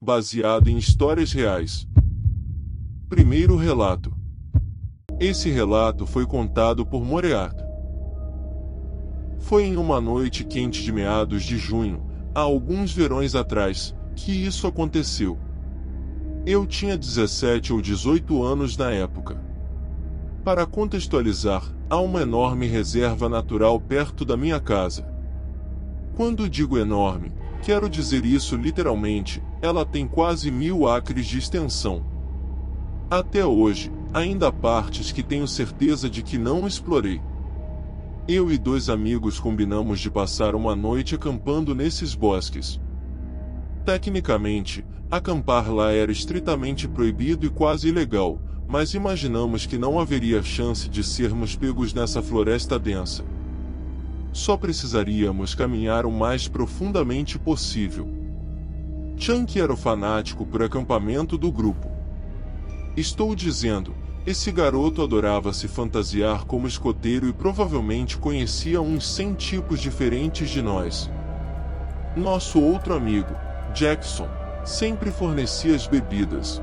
baseado em histórias reais. Primeiro relato. Esse relato foi contado por Moriarty. Foi em uma noite quente de meados de junho, há alguns verões atrás, que isso aconteceu. Eu tinha 17 ou 18 anos na época. Para contextualizar, há uma enorme reserva natural perto da minha casa. Quando digo enorme, quero dizer isso literalmente, ela tem quase 1000 acres de extensão. Até hoje, ainda há partes que tenho certeza de que não explorei. Eu e 2 amigos combinamos de passar uma noite acampando nesses bosques. Tecnicamente, acampar lá era estritamente proibido e quase ilegal, mas imaginamos que não haveria chance de sermos pegos nessa floresta densa. Só precisaríamos caminhar o mais profundamente possível. Chunky era o fanático por acampamento do grupo. Estou dizendo, esse garoto adorava se fantasiar como escoteiro e provavelmente conhecia uns 100 tipos diferentes de nós. Nosso outro amigo, Jackson, sempre fornecia as bebidas.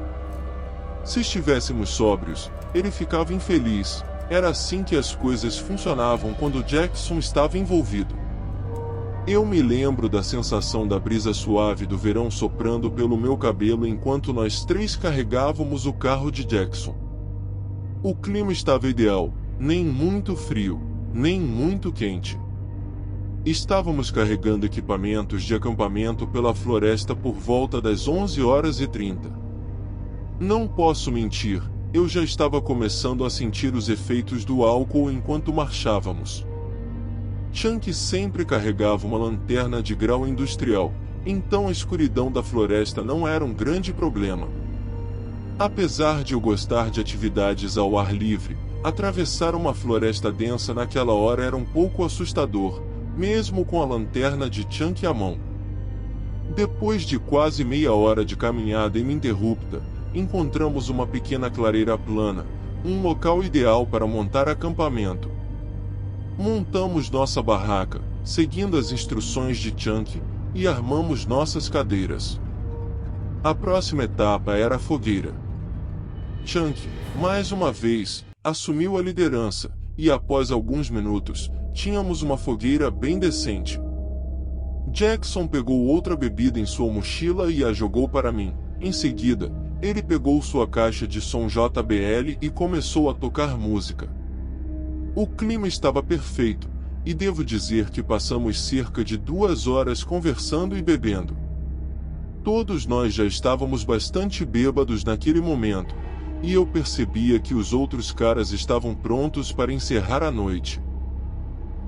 Se estivéssemos sóbrios, ele ficava infeliz. Era assim que as coisas funcionavam quando Jackson estava envolvido. Eu me lembro da sensação da brisa suave do verão soprando pelo meu cabelo enquanto nós 3 carregávamos o carro de Jackson. O clima estava ideal, nem muito frio, nem muito quente. Estávamos carregando equipamentos de acampamento pela floresta por volta das 11h30. Não posso mentir, eu já estava começando a sentir os efeitos do álcool enquanto marchávamos. Chunky sempre carregava uma lanterna de grau industrial, então a escuridão da floresta não era um grande problema. Apesar de eu gostar de atividades ao ar livre, atravessar uma floresta densa naquela hora era um pouco assustador, mesmo com a lanterna de Chunky à mão. Depois de quase meia hora de caminhada ininterrupta, encontramos uma pequena clareira plana, um local ideal para montar acampamento. Montamos nossa barraca, seguindo as instruções de Chunky, e armamos nossas cadeiras. A próxima etapa era a fogueira. Chunky, mais uma vez, assumiu a liderança, e após alguns minutos, tínhamos uma fogueira bem decente. Jackson pegou outra bebida em sua mochila e a jogou para mim. Em seguida, ele pegou sua caixa de som JBL e começou a tocar música. O clima estava perfeito, e devo dizer que passamos cerca de 2 horas conversando e bebendo. Todos nós já estávamos bastante bêbados naquele momento, e eu percebia que os outros caras estavam prontos para encerrar a noite.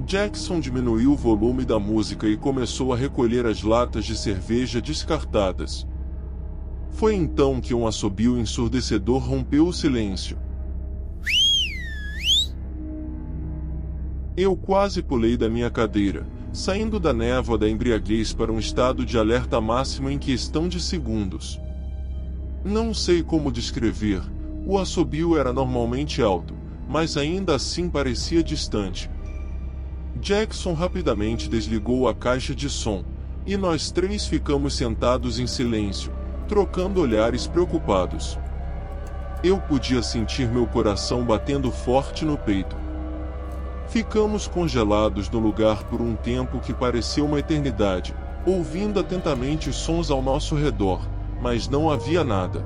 Jackson diminuiu o volume da música e começou a recolher as latas de cerveja descartadas. Foi então que um assobio ensurdecedor rompeu o silêncio. Eu quase pulei da minha cadeira, saindo da névoa da embriaguez para um estado de alerta máximo em questão de segundos. Não sei como descrever, o assobio era normalmente alto, mas ainda assim parecia distante. Jackson rapidamente desligou a caixa de som, e nós 3 ficamos sentados em silêncio, trocando olhares preocupados. Eu podia sentir meu coração batendo forte no peito. Ficamos congelados no lugar por um tempo que pareceu uma eternidade, ouvindo atentamente os sons ao nosso redor, mas não havia nada.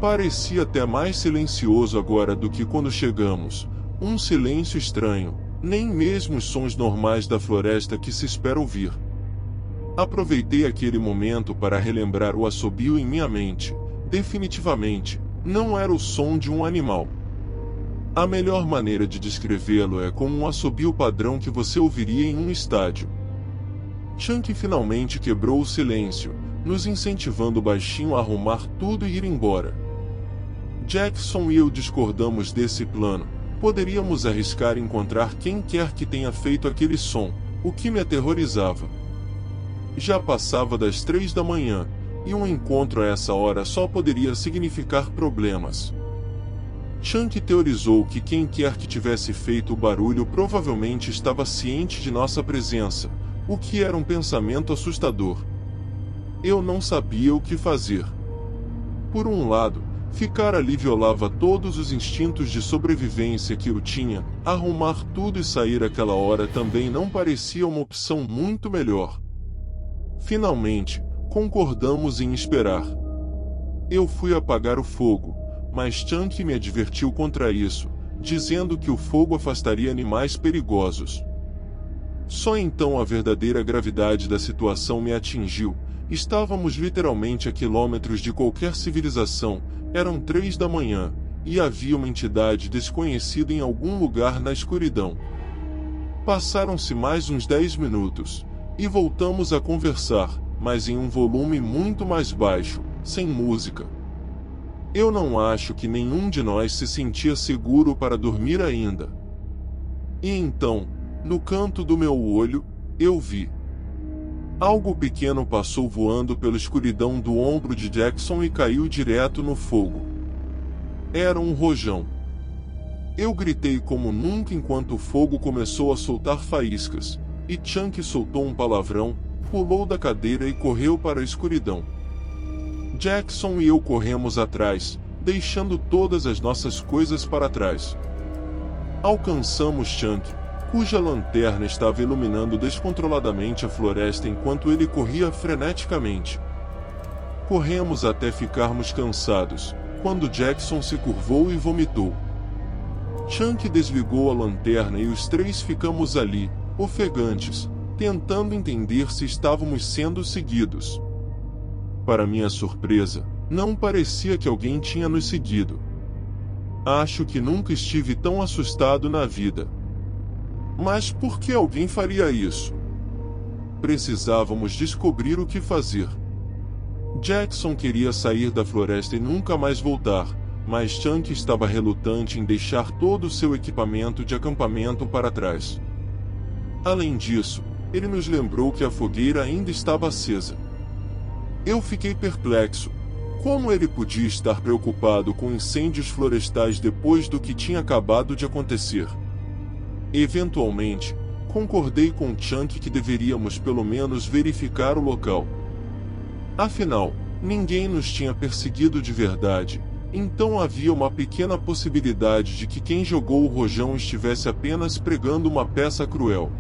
Parecia até mais silencioso agora do que quando chegamos, um silêncio estranho, nem mesmo os sons normais da floresta que se espera ouvir. Aproveitei aquele momento para relembrar o assobio em minha mente. Definitivamente, não era o som de um animal. A melhor maneira de descrevê-lo é como um assobio padrão que você ouviria em um estádio. Chunky finalmente quebrou o silêncio, nos incentivando baixinho a arrumar tudo e ir embora. Jackson e eu discordamos desse plano. Poderíamos arriscar encontrar quem quer que tenha feito aquele som, o que me aterrorizava. Já passava das 3 da manhã, e um encontro a essa hora só poderia significar problemas. Chunky teorizou que quem quer que tivesse feito o barulho provavelmente estava ciente de nossa presença, o que era um pensamento assustador. Eu não sabia o que fazer. Por um lado, ficar ali violava todos os instintos de sobrevivência que eu tinha, arrumar tudo e sair àquela hora também não parecia uma opção muito melhor. Finalmente, concordamos em esperar. Eu fui apagar o fogo, mas Chunky me advertiu contra isso, dizendo que o fogo afastaria animais perigosos. Só então a verdadeira gravidade da situação me atingiu. Estávamos literalmente a quilômetros de qualquer civilização, eram 3 da manhã, e havia uma entidade desconhecida em algum lugar na escuridão. Passaram-se mais uns 10 minutos, e voltamos a conversar, mas em um volume muito mais baixo, sem música. Eu não acho que nenhum de nós se sentia seguro para dormir ainda. E então, no canto do meu olho, eu vi. Algo pequeno passou voando pela escuridão do ombro de Jackson e caiu direto no fogo. Era um rojão. Eu gritei como nunca enquanto o fogo começou a soltar faíscas, e Chunky soltou um palavrão, pulou da cadeira e correu para a escuridão. Jackson e eu corremos atrás, deixando todas as nossas coisas para trás. Alcançamos Chunky, cuja lanterna estava iluminando descontroladamente a floresta enquanto ele corria freneticamente. Corremos até ficarmos cansados, quando Jackson se curvou e vomitou. Chunky desligou a lanterna e os três ficamos ali, ofegantes, tentando entender se estávamos sendo seguidos. Para minha surpresa, não parecia que alguém tinha nos seguido. Acho que nunca estive tão assustado na vida. Mas por que alguém faria isso? Precisávamos descobrir o que fazer. Jackson queria sair da floresta e nunca mais voltar, mas Chunky estava relutante em deixar todo o seu equipamento de acampamento para trás. Além disso, ele nos lembrou que a fogueira ainda estava acesa. Eu fiquei perplexo. Como ele podia estar preocupado com incêndios florestais depois do que tinha acabado de acontecer? Eventualmente, concordei com Chunky que deveríamos pelo menos verificar o local. Afinal, ninguém nos tinha perseguido de verdade, então havia uma pequena possibilidade de que quem jogou o rojão estivesse apenas pregando uma peça cruel.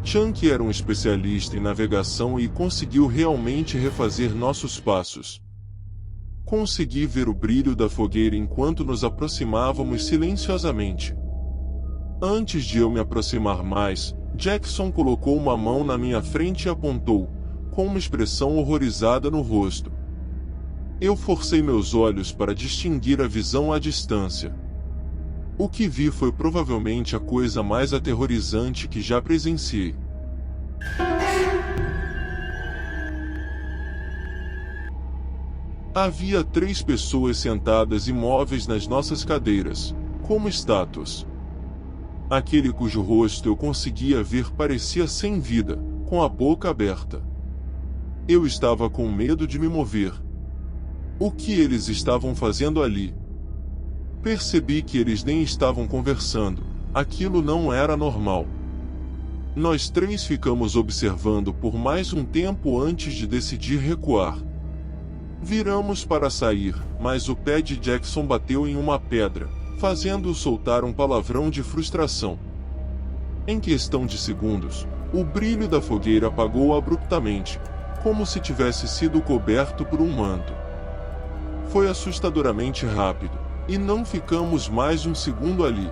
Chunky era um especialista em navegação e conseguiu realmente refazer nossos passos. Consegui ver o brilho da fogueira enquanto nos aproximávamos silenciosamente. Antes de eu me aproximar mais, Jackson colocou uma mão na minha frente e apontou, com uma expressão horrorizada no rosto. Eu forcei meus olhos para distinguir a visão à distância. O que vi foi provavelmente a coisa mais aterrorizante que já presenciei. Havia 3 pessoas sentadas imóveis nas nossas cadeiras, como estátuas. Aquele cujo rosto eu conseguia ver parecia sem vida, com a boca aberta. Eu estava com medo de me mover. O que eles estavam fazendo ali? Percebi que eles nem estavam conversando, aquilo não era normal. Nós 3 ficamos observando por mais um tempo antes de decidir recuar. Viramos para sair, mas o pé de Jackson bateu em uma pedra, fazendo-o soltar um palavrão de frustração. Em questão de segundos, o brilho da fogueira apagou abruptamente, como se tivesse sido coberto por um manto. Foi assustadoramente rápido, e não ficamos mais um segundo ali.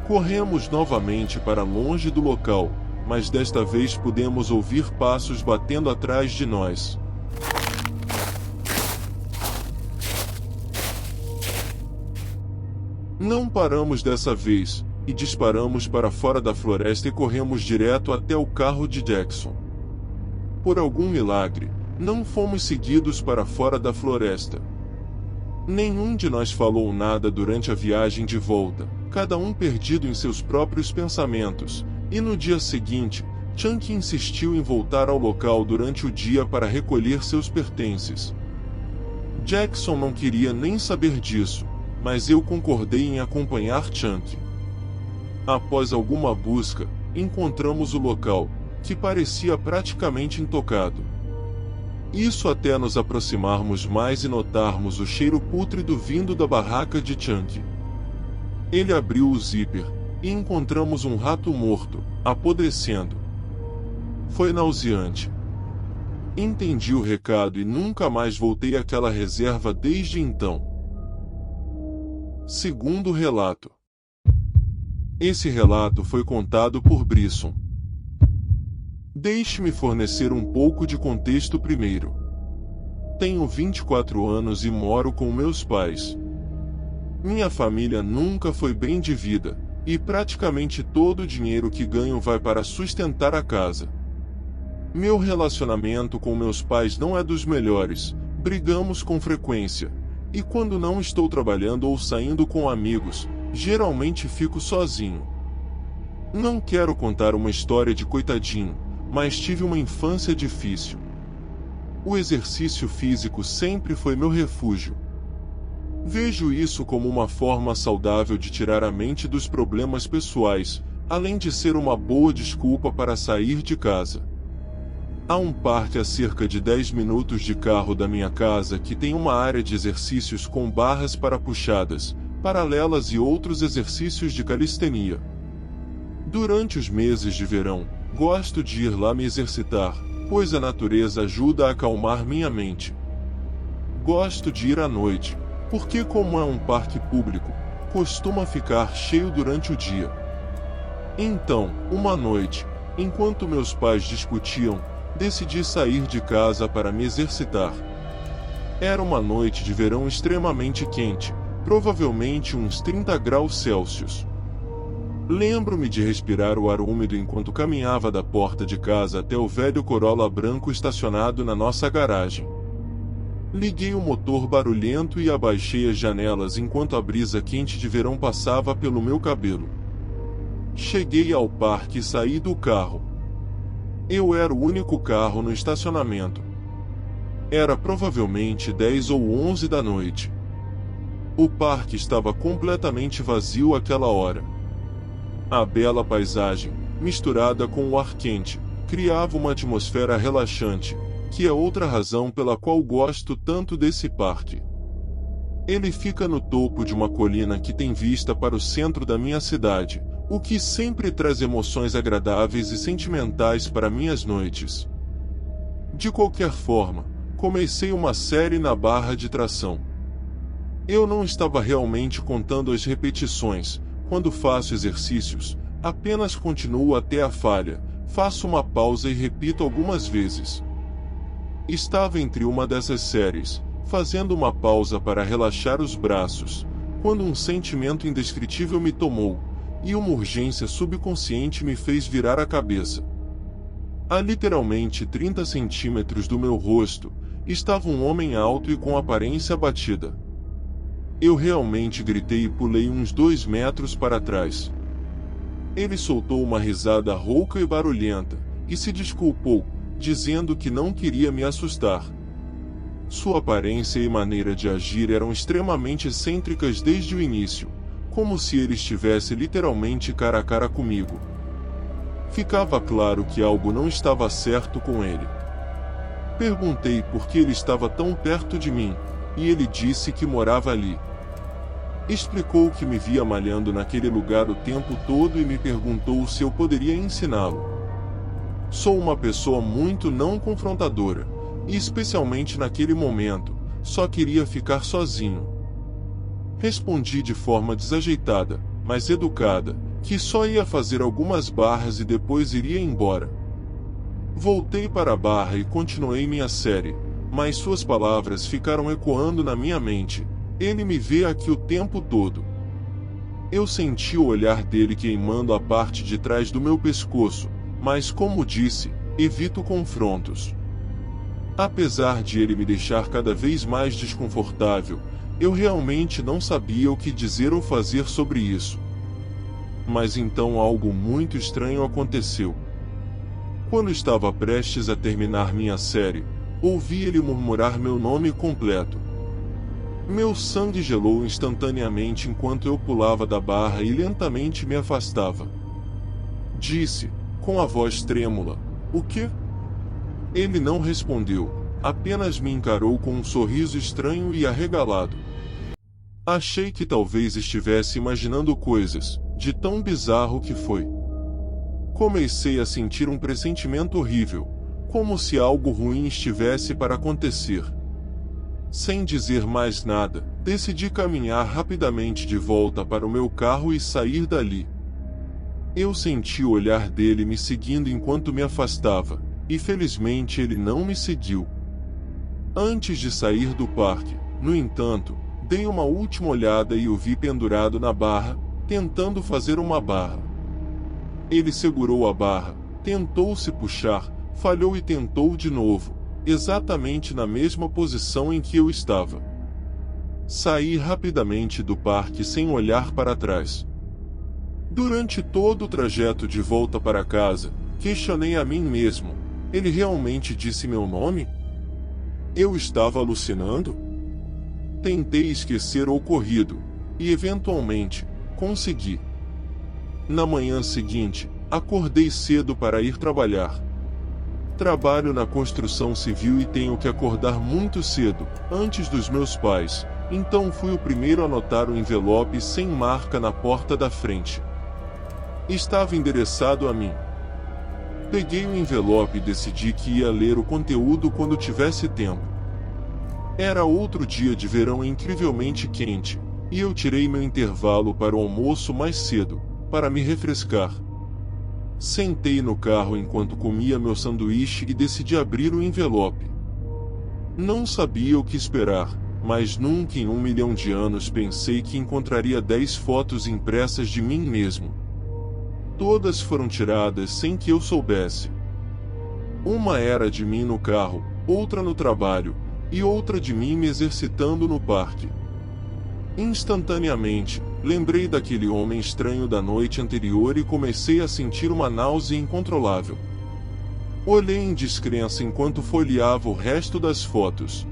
Corremos novamente para longe do local, mas desta vez pudemos ouvir passos batendo atrás de nós. Não paramos dessa vez, e disparamos para fora da floresta e corremos direto até o carro de Jackson. Por algum milagre, não fomos seguidos para fora da floresta. Nenhum de nós falou nada durante a viagem de volta, cada um perdido em seus próprios pensamentos, e no dia seguinte, Chunky insistiu em voltar ao local durante o dia para recolher seus pertences. Jackson não queria nem saber disso, mas eu concordei em acompanhar Chunky. Após alguma busca, encontramos o local, que parecia praticamente intocado. Isso até nos aproximarmos mais e notarmos o cheiro pútrido vindo da barraca de Chunky. Ele abriu o zíper, e encontramos um rato morto, apodrecendo. Foi nauseante. Entendi o recado e nunca mais voltei àquela reserva desde então. Segundo relato. Esse relato foi contado por Brisson. Deixe-me fornecer um pouco de contexto primeiro. Tenho 24 anos e moro com meus pais. Minha família nunca foi bem de vida, e praticamente todo o dinheiro que ganho vai para sustentar a casa. Meu relacionamento com meus pais não é dos melhores, brigamos com frequência, e quando não estou trabalhando ou saindo com amigos, geralmente fico sozinho. Não quero contar uma história de coitadinho, mas tive uma infância difícil. O exercício físico sempre foi meu refúgio. Vejo isso como uma forma saudável de tirar a mente dos problemas pessoais, além de ser uma boa desculpa para sair de casa. Há um parque a cerca de 10 minutos de carro da minha casa que tem uma área de exercícios com barras para puxadas, paralelas e outros exercícios de calistenia. Durante os meses de verão, gosto de ir lá me exercitar, pois a natureza ajuda a acalmar minha mente. Gosto de ir à noite, porque como é um parque público, costuma ficar cheio durante o dia. Então, uma noite, enquanto meus pais discutiam, decidi sair de casa para me exercitar. Era uma noite de verão extremamente quente, provavelmente uns 30 graus Celsius. Lembro-me de respirar o ar úmido enquanto caminhava da porta de casa até o velho Corolla branco estacionado na nossa garagem. Liguei o motor barulhento e abaixei as janelas enquanto a brisa quente de verão passava pelo meu cabelo. Cheguei ao parque e saí do carro. Eu era o único carro no estacionamento. Era provavelmente 10 ou 11 da noite. O parque estava completamente vazio àquela hora. A bela paisagem, misturada com o ar quente, criava uma atmosfera relaxante, que é outra razão pela qual gosto tanto desse parque. Ele fica no topo de uma colina que tem vista para o centro da minha cidade, o que sempre traz emoções agradáveis e sentimentais para minhas noites. De qualquer forma, comecei uma série na barra de tração. Eu não estava realmente contando as repetições. Quando faço exercícios, apenas continuo até a falha, faço uma pausa e repito algumas vezes. Estava entre uma dessas séries, fazendo uma pausa para relaxar os braços, quando um sentimento indescritível me tomou, e uma urgência subconsciente me fez virar a cabeça. A literalmente 30 centímetros do meu rosto, estava um homem alto e com aparência abatida. Eu realmente gritei e pulei uns 2 metros para trás. Ele soltou uma risada rouca e barulhenta, e se desculpou, dizendo que não queria me assustar. Sua aparência e maneira de agir eram extremamente excêntricas desde o início, como se ele estivesse literalmente cara a cara comigo. Ficava claro que algo não estava certo com ele. Perguntei por que ele estava tão perto de mim, e ele disse que morava ali. Explicou que me via malhando naquele lugar o tempo todo e me perguntou se eu poderia ensiná-lo. Sou uma pessoa muito não confrontadora, e especialmente naquele momento, só queria ficar sozinho. Respondi de forma desajeitada, mas educada, que só ia fazer algumas barras e depois iria embora. Voltei para a barra e continuei minha série, mas suas palavras ficaram ecoando na minha mente. Ele me vê aqui o tempo todo. Eu senti o olhar dele queimando a parte de trás do meu pescoço, mas como disse, evito confrontos. Apesar de ele me deixar cada vez mais desconfortável, eu realmente não sabia o que dizer ou fazer sobre isso. Mas então algo muito estranho aconteceu. Quando estava prestes a terminar minha série, ouvi ele murmurar meu nome completo. Meu sangue gelou instantaneamente enquanto eu pulava da barra e lentamente me afastava. Disse, com a voz trêmula, "O quê?" Ele não respondeu, apenas me encarou com um sorriso estranho e arregalado. Achei que talvez estivesse imaginando coisas, de tão bizarro que foi. Comecei a sentir um pressentimento horrível, como se algo ruim estivesse para acontecer. Sem dizer mais nada, decidi caminhar rapidamente de volta para o meu carro e sair dali. Eu senti o olhar dele me seguindo enquanto me afastava, e felizmente ele não me seguiu. Antes de sair do parque, no entanto, dei uma última olhada e o vi pendurado na barra, tentando fazer uma barra. Ele segurou a barra, tentou se puxar, falhou e tentou de novo, exatamente na mesma posição em que eu estava. Saí rapidamente do parque sem olhar para trás. Durante todo o trajeto de volta para casa, questionei a mim mesmo: ele realmente disse meu nome? Eu estava alucinando? Tentei esquecer o ocorrido, e eventualmente, consegui. Na manhã seguinte, acordei cedo para ir trabalhar. Trabalho na construção civil e tenho que acordar muito cedo, antes dos meus pais, então fui o primeiro a notar o envelope sem marca na porta da frente. Estava endereçado a mim. Peguei o envelope e decidi que ia ler o conteúdo quando tivesse tempo. Era outro dia de verão incrivelmente quente, e eu tirei meu intervalo para o almoço mais cedo, para me refrescar. Sentei no carro enquanto comia meu sanduíche e decidi abrir o envelope. Não sabia o que esperar, mas nunca em 1 milhão de anos pensei que encontraria 10 fotos impressas de mim mesmo. Todas foram tiradas sem que eu soubesse. Uma era de mim no carro, outra no trabalho, e outra de mim me exercitando no parque. Instantaneamente, lembrei daquele homem estranho da noite anterior e comecei a sentir uma náusea incontrolável. Olhei em descrença enquanto folheava o resto das fotos.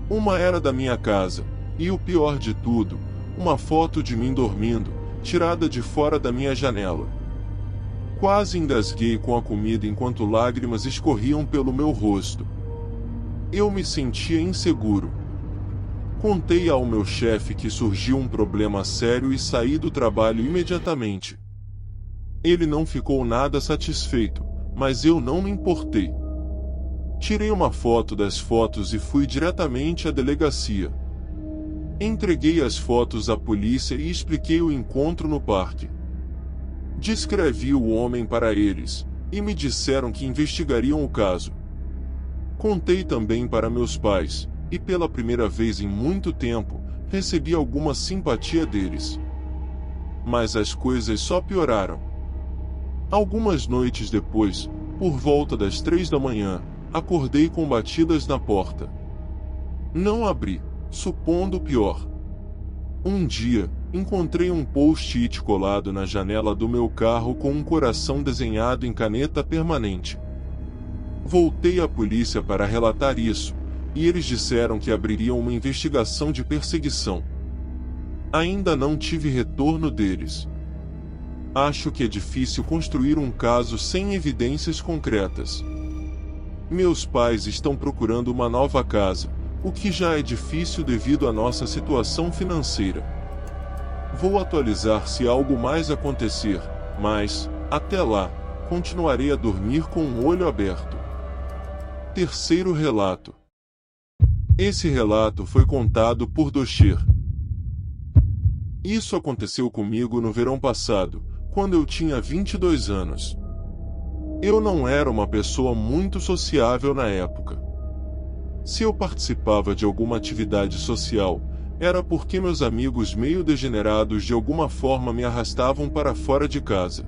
Uma era da minha casa, e o pior de tudo, uma foto de mim dormindo, tirada de fora da minha janela. Quase engasguei com a comida enquanto lágrimas escorriam pelo meu rosto. Eu me sentia inseguro. Contei ao meu chefe que surgiu um problema sério e saí do trabalho imediatamente. Ele não ficou nada satisfeito, mas eu não me importei. Tirei uma foto das fotos e fui diretamente à delegacia. Entreguei as fotos à polícia e expliquei o encontro no parque. Descrevi o homem para eles, e me disseram que investigariam o caso. Contei também para meus pais, e pela primeira vez em muito tempo, recebi alguma simpatia deles. Mas as coisas só pioraram. Algumas noites depois, por volta das 3 da manhã, acordei com batidas na porta. Não abri, supondo o pior. Um dia, encontrei um post-it colado na janela do meu carro com um coração desenhado em caneta permanente. Voltei à polícia para relatar isso, e eles disseram que abririam uma investigação de perseguição. Ainda não tive retorno deles. Acho que é difícil construir um caso sem evidências concretas. Meus pais estão procurando uma nova casa, o que já é difícil devido à nossa situação financeira. Vou atualizar se algo mais acontecer, mas, até lá, continuarei a dormir com um olho aberto. Terceiro relato. Esse relato foi contado por Dosher. Isso aconteceu comigo no verão passado, quando eu tinha 22 anos. Eu não era uma pessoa muito sociável na época. Se eu participava de alguma atividade social, era porque meus amigos meio degenerados de alguma forma me arrastavam para fora de casa.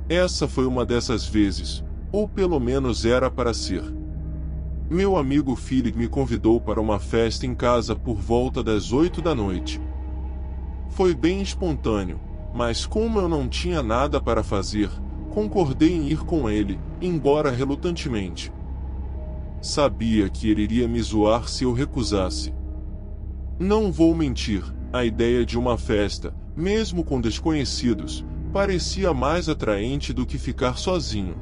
Essa foi uma dessas vezes, ou pelo menos era para ser. Meu amigo Philip me convidou para uma festa em casa por volta das 8 da noite. Foi bem espontâneo, mas como eu não tinha nada para fazer, concordei em ir com ele, embora relutantemente. Sabia que ele iria me zoar se eu recusasse. Não vou mentir, a ideia de uma festa, mesmo com desconhecidos, parecia mais atraente do que ficar sozinho.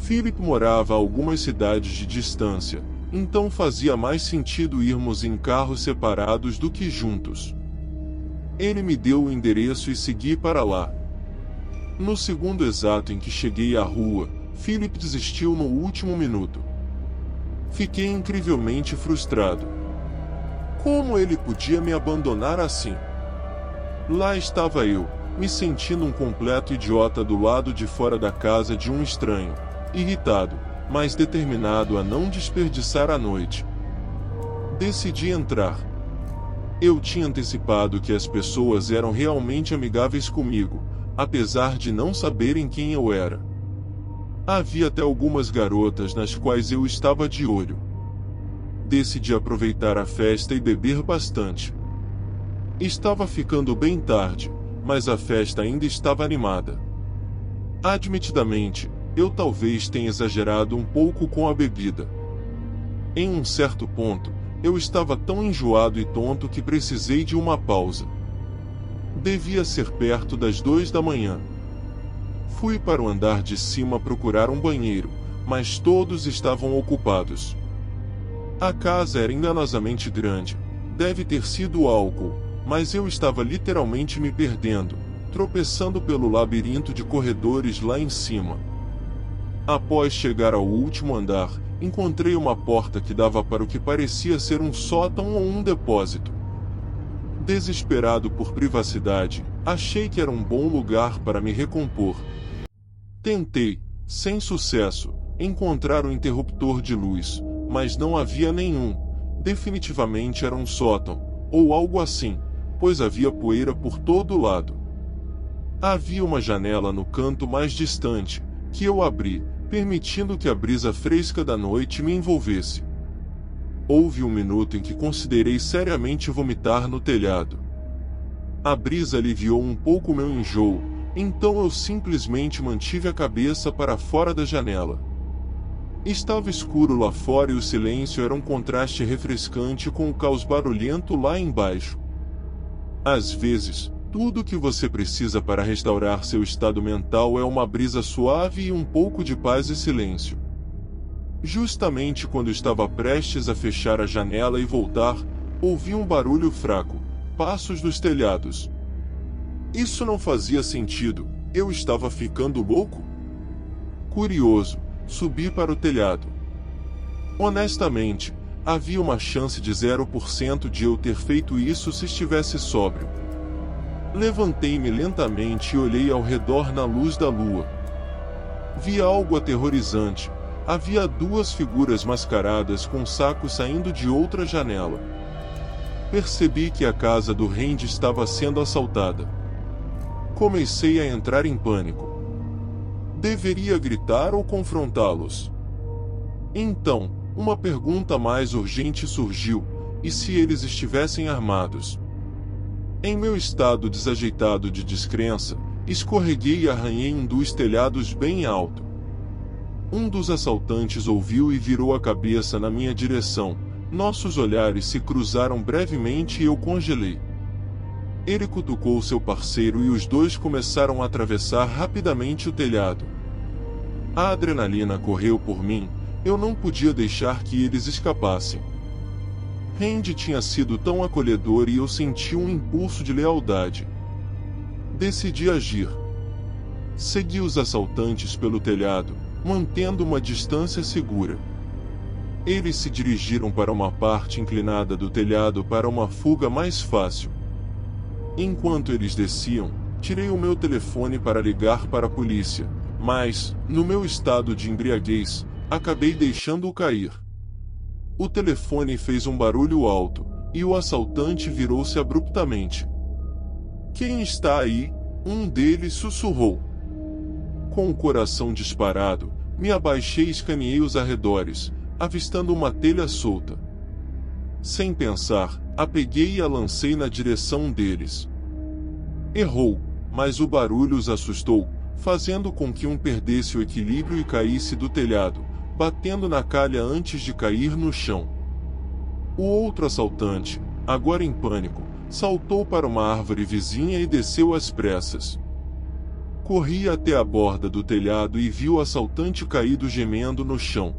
Philip morava a algumas cidades de distância, então fazia mais sentido irmos em carros separados do que juntos. Ele me deu o endereço e segui para lá. No segundo exato em que cheguei à rua, Philip desistiu no último minuto. Fiquei incrivelmente frustrado. Como ele podia me abandonar assim? Lá estava eu, me sentindo um completo idiota do lado de fora da casa de um estranho, irritado, mas determinado a não desperdiçar a noite. Decidi entrar. Eu tinha antecipado que as pessoas eram realmente amigáveis comigo, apesar de não saberem quem eu era. Havia até algumas garotas nas quais eu estava de olho. Decidi aproveitar a festa e beber bastante. Estava ficando bem tarde, mas a festa ainda estava animada. Admitidamente, eu talvez tenha exagerado um pouco com a bebida. Em um certo ponto, eu estava tão enjoado e tonto que precisei de uma pausa. Devia ser perto das 2 da manhã. Fui para o andar de cima procurar um banheiro, mas todos estavam ocupados. A casa era enganosamente grande, deve ter sido o álcool, mas eu estava literalmente me perdendo, tropeçando pelo labirinto de corredores lá em cima. Após chegar ao último andar, encontrei uma porta que dava para o que parecia ser um sótão ou um depósito. Desesperado por privacidade, achei que era um bom lugar para me recompor. Tentei, sem sucesso, encontrar um interruptor de luz, mas não havia nenhum. Definitivamente era um sótão, ou algo assim, pois havia poeira por todo lado. Havia uma janela no canto mais distante, que eu abri, permitindo que a brisa fresca da noite me envolvesse. Houve um minuto em que considerei seriamente vomitar no telhado. A brisa aliviou um pouco meu enjoo, então eu simplesmente mantive a cabeça para fora da janela. Estava escuro lá fora e o silêncio era um contraste refrescante com o caos barulhento lá embaixo. Às vezes, tudo o que você precisa para restaurar seu estado mental é uma brisa suave e um pouco de paz e silêncio. Justamente quando estava prestes a fechar a janela e voltar, ouvi um barulho fraco, passos nos telhados. Isso não fazia sentido, eu estava ficando louco? Curioso, subi para o telhado. Honestamente, havia uma chance de 0% de eu ter feito isso se estivesse sóbrio. Levantei-me lentamente e olhei ao redor na luz da lua. Vi algo aterrorizante. Havia 2 figuras mascaradas com sacos saindo de outra janela. Percebi que a casa do Randy estava sendo assaltada. Comecei a entrar em pânico. Deveria gritar ou confrontá-los? Então, uma pergunta mais urgente surgiu: e se eles estivessem armados? Em meu estado desajeitado de descrença, escorreguei e arranhei um dos telhados bem alto. Um dos assaltantes ouviu e virou a cabeça na minha direção. Nossos olhares se cruzaram brevemente e eu congelei. Ele cutucou seu parceiro e os dois começaram a atravessar rapidamente o telhado. A adrenalina correu por mim, eu não podia deixar que eles escapassem. Randy tinha sido tão acolhedor e eu senti um impulso de lealdade. Decidi agir. Segui os assaltantes pelo telhado, mantendo uma distância segura. Eles se dirigiram para uma parte inclinada do telhado para uma fuga mais fácil. Enquanto eles desciam, tirei o meu telefone para ligar para a polícia, mas, no meu estado de embriaguez, acabei deixando-o cair. O telefone fez um barulho alto, e o assaltante virou-se abruptamente. "Quem está aí?" um deles sussurrou. Com o coração disparado, me abaixei e escaneei os arredores, avistando uma telha solta. Sem pensar, a peguei e a lancei na direção deles. Errou, mas o barulho os assustou, fazendo com que um perdesse o equilíbrio e caísse do telhado, batendo na calha antes de cair no chão. O outro assaltante, agora em pânico, saltou para uma árvore vizinha e desceu às pressas. Corri até a borda do telhado e vi o assaltante caído gemendo no chão.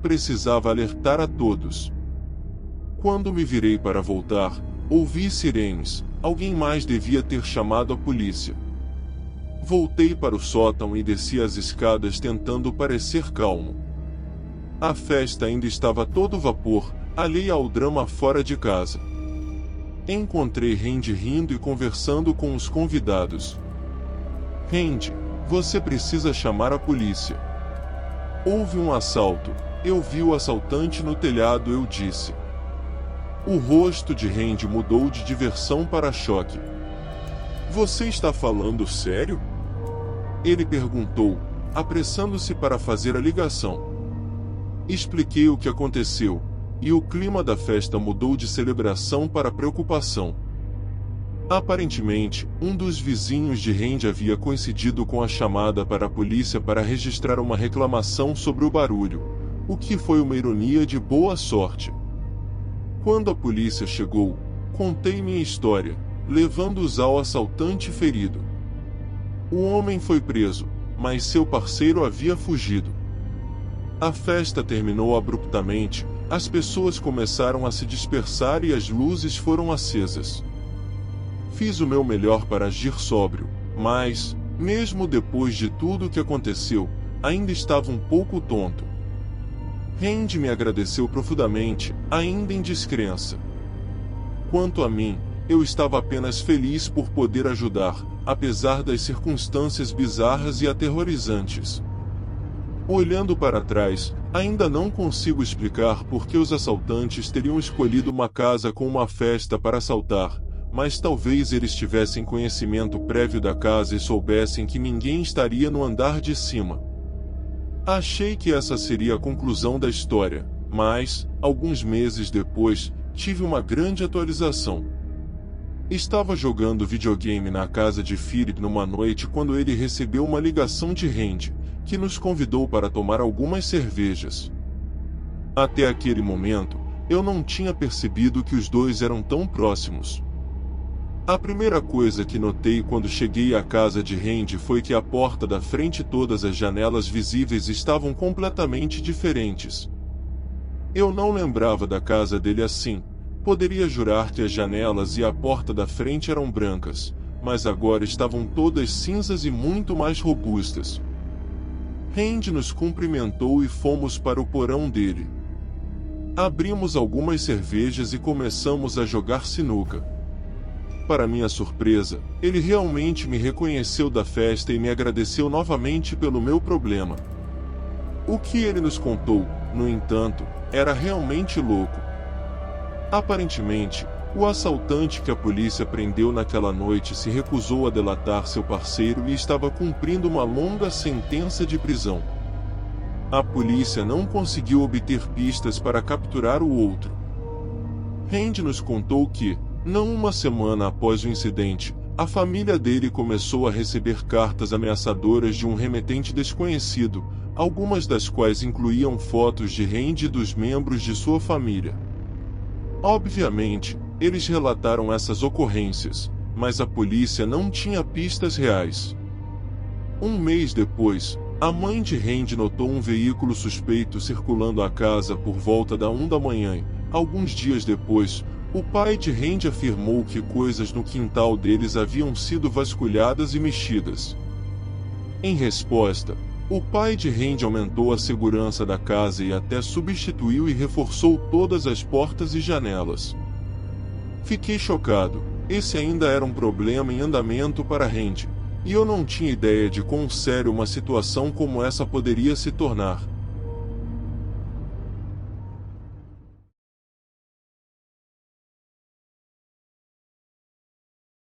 Precisava alertar a todos. Quando me virei para voltar, ouvi sirenes. Alguém mais devia ter chamado a polícia. Voltei para o sótão e desci as escadas tentando parecer calmo. A festa ainda estava a todo vapor, alheia ao drama fora de casa. Encontrei Randy rindo e conversando com os convidados. Randy, você precisa chamar a polícia. Houve um assalto. Eu vi o assaltante no telhado, eu disse. O rosto de Randy mudou de diversão para choque. Você está falando sério? Ele perguntou, apressando-se para fazer a ligação. Expliquei o que aconteceu, e o clima da festa mudou de celebração para preocupação. Aparentemente, um dos vizinhos de Randy havia coincidido com a chamada para a polícia para registrar uma reclamação sobre o barulho, o que foi uma ironia de boa sorte. Quando a polícia chegou, contei minha história, levando-os ao assaltante ferido. O homem foi preso, mas seu parceiro havia fugido. A festa terminou abruptamente, as pessoas começaram a se dispersar e as luzes foram acesas. Fiz o meu melhor para agir sóbrio, mas, mesmo depois de tudo o que aconteceu, ainda estava um pouco tonto. Randy me agradeceu profundamente, ainda em descrença. Quanto a mim, eu estava apenas feliz por poder ajudar, apesar das circunstâncias bizarras e aterrorizantes. Olhando para trás, ainda não consigo explicar por que os assaltantes teriam escolhido uma casa com uma festa para assaltar, mas talvez eles tivessem conhecimento prévio da casa e soubessem que ninguém estaria no andar de cima. Achei que essa seria a conclusão da história, mas, alguns meses depois, tive uma grande atualização. Estava jogando videogame na casa de Philip numa noite quando ele recebeu uma ligação de Randy, que nos convidou para tomar algumas cervejas. Até aquele momento, eu não tinha percebido que os dois eram tão próximos. A primeira coisa que notei quando cheguei à casa de Randy foi que a porta da frente e todas as janelas visíveis estavam completamente diferentes. Eu não lembrava da casa dele assim. Poderia jurar que as janelas e a porta da frente eram brancas, mas agora estavam todas cinzas e muito mais robustas. Randy nos cumprimentou e fomos para o porão dele. Abrimos algumas cervejas e começamos a jogar sinuca. Para minha surpresa, ele realmente me reconheceu da festa e me agradeceu novamente pelo meu problema. O que ele nos contou, no entanto, era realmente louco. Aparentemente, o assaltante que a polícia prendeu naquela noite se recusou a delatar seu parceiro e estava cumprindo uma longa sentença de prisão. A polícia não conseguiu obter pistas para capturar o outro. Randy nos contou que, não uma semana após o incidente, a família dele começou a receber cartas ameaçadoras de um remetente desconhecido, algumas das quais incluíam fotos de Randy e dos membros de sua família. Obviamente, eles relataram essas ocorrências, mas a polícia não tinha pistas reais. Um mês depois, a mãe de Randy notou um veículo suspeito circulando a casa por volta da 1 da manhã e, alguns dias depois, o pai de Randy afirmou que coisas no quintal deles haviam sido vasculhadas e mexidas. Em resposta, o pai de Randy aumentou a segurança da casa e até substituiu e reforçou todas as portas e janelas. Fiquei chocado, esse ainda era um problema em andamento para Randy, e eu não tinha ideia de quão sério uma situação como essa poderia se tornar.